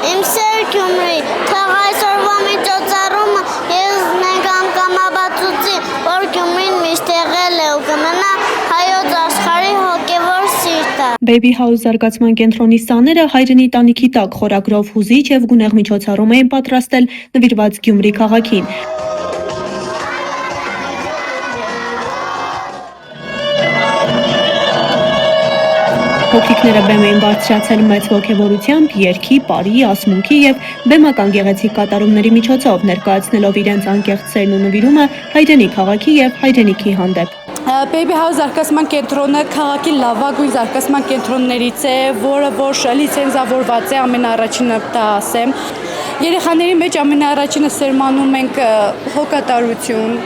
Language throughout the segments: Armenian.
Իմ սեր Գյումրի, թող այսօրվա միջոցառումը ես մենք անգամաբացուցի, որ Գյումրին միշտ եղել է ու կմնա հայոց աշխարհի հոգևոր սիրտը։ Baby House զարգացման կենտրոնի սաները հայրենի տանիքի տակ խորագրով հուզիչ եւ գունեղ միջոցառում էին պատրաստել նվիրված Գյումրի քաղաքին։ Փոքրիկները բեմ էին բարձրացել մեծ ոգևորությամբ, երգի, պարի, ասմունքի եւ բեմական գեղեցիկ կատարումների միջոցով, ներկայացնելով իրենց անկեղծ սերն ու նվիրումը հայրենի քաղաքի եւ հայրենիքի հանդեպ։ Baby House զարգացման կենտրոնը քաղաքի լավագույն զարգացման կենտրոններից է, որը որ լիցենզավորված է, ամենաառաջինը դա ասեմ։ Երեխաների մեջ ամենաառաջինը սերմանում ենք հոգատարություն,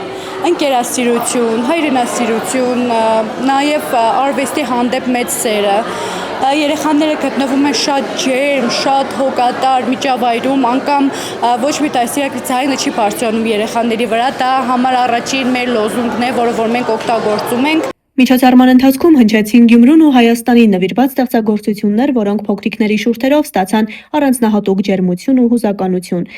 ընկերասիրություն, հայրենասիրություն, նաև արվեստի հանդեպ մեծ սերը։ Երեխաները գտնվում են շատ ջերմ, շատ հոգատար միջավայրում, անգամ ոչ մի դասյարակի ձայնը չի բարձրանում երեխաների վրա, դա համար առաջին մեր լոզունգն է, որը որ մենք օգտագործում ենք։ Միջոցառման ընթացքում հնչեցին Գյումրուն ու Հայաստանին նվիրված ստեղծագործություններ, որոնք փոքրիկների շուրթերով ստացան առանձնահատուկ ջերմություն ու հուզականություն։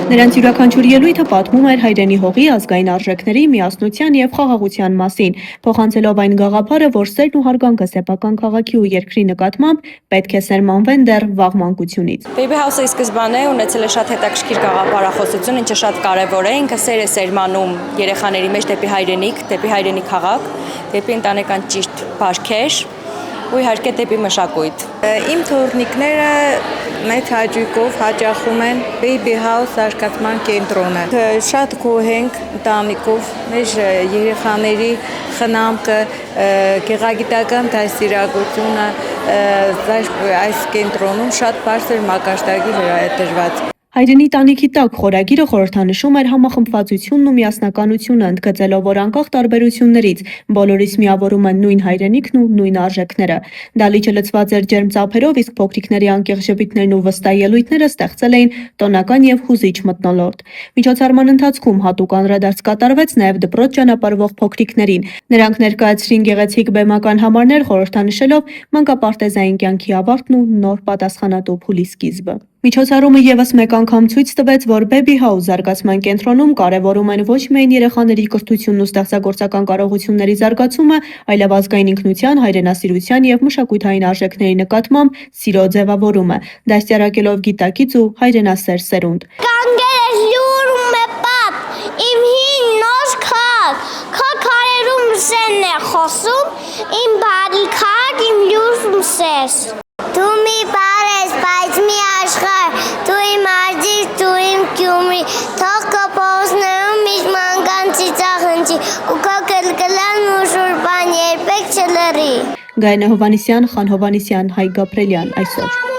Նրանց յուրաքանչյուր ելույթը պատմում էր հայրենի հողի, ազգային արժեքների, միասնության եւ խաղաղության մասին, փոխանցելով այն գաղափարը, որ սերն ու հարգանքը սեփական քաղաքի ու երկրի նկատմամբ պետք է սերմանվեն դեռ վաղ մանկությունից։ Baby House-ը ի սկզբանե ունեցել է շատ հետաքրքիր գաղափարախոսություն, ինչը շատ կարևոր է, ինքը սեր է սերմանում երեխաների մեջ դեպի հայրենի քաղաք, դեպի ընտանեկան ճիշտ բարքեր ու իհարկե դեպի մշակույթ։ Իմ թոռնիկները մեծ հաճույքով հաճախում են Baby House զարգացման կենտրոնը։ Շատ գոհ ենք ընտանիքով, մեր երեխաների խնամքը, գեղագիտական դաստիարակությունը այս կենտրոնում շատ բարձր մակարդակի վրա է դրված։ Հայրենի տանիքի տակ խորագիրը խորհրդանշում էր համախմբվածությունն ու միասնականությունը, ընդգծելով, որ անկախ տարբերություններից բոլորիս միավորում են նույն հայրենիքն ու նույն արժեքները։ Դալիճը լցված էր ջերմ ծափերով, իսկ փոքրիկների անկեղծ ժպիտներն ու վստահ ելույթները ստեղծել էին տոնական եւ հուզիչ մթնոլորտ։ Միջոցառման ընթացքում հատուկ անդրադարձ կատարվեց նաեւ դպրոց ճանապարհվող փոքրիկներին։ Նրանք ներկայացրին գեղեցիկ բեմական համարներ, խորհրդանշելով մանկապարտեզային կյանքի ավարտն ու նոր պատասխանատու փուլի սկիզբը։ Միջոցառումը եւս մեկ անգամ ցույց տվեց, որ Baby House զարգացման կենտրոնում կարևորում են ոչ միայն երեխաների կրթությունն ու ստեղծագործական կարողությունների զարգացումը, այլև ազգային ինքնության, հայրենասիրության եւ մշակութային արժեքների նկատմամբ սիրո ձևավորումը, դաստիարակելով գիտակից ու հայրենասեր սերունդ։ Կանգեր լյուրում է պապ, իմ հին նոր քաղաք, քո քարերում սերն է խոսում, իմ բարի քաղաք, իմ լյուրում սեր։ Դու մի բար ես, բայց մի աշխարհ, դու իմ արձիկ, դու իմ Գյումրի, թող քո փողոցներում միշտ մանկանց ծիծաղ հնչի, ու քո կլկլան ու շուրբան երբեք չլռի։ Գայնա Հովհաննիսյան, Խան Հովհաննիսյան, Հայկ Գաբրելյան, այսօր։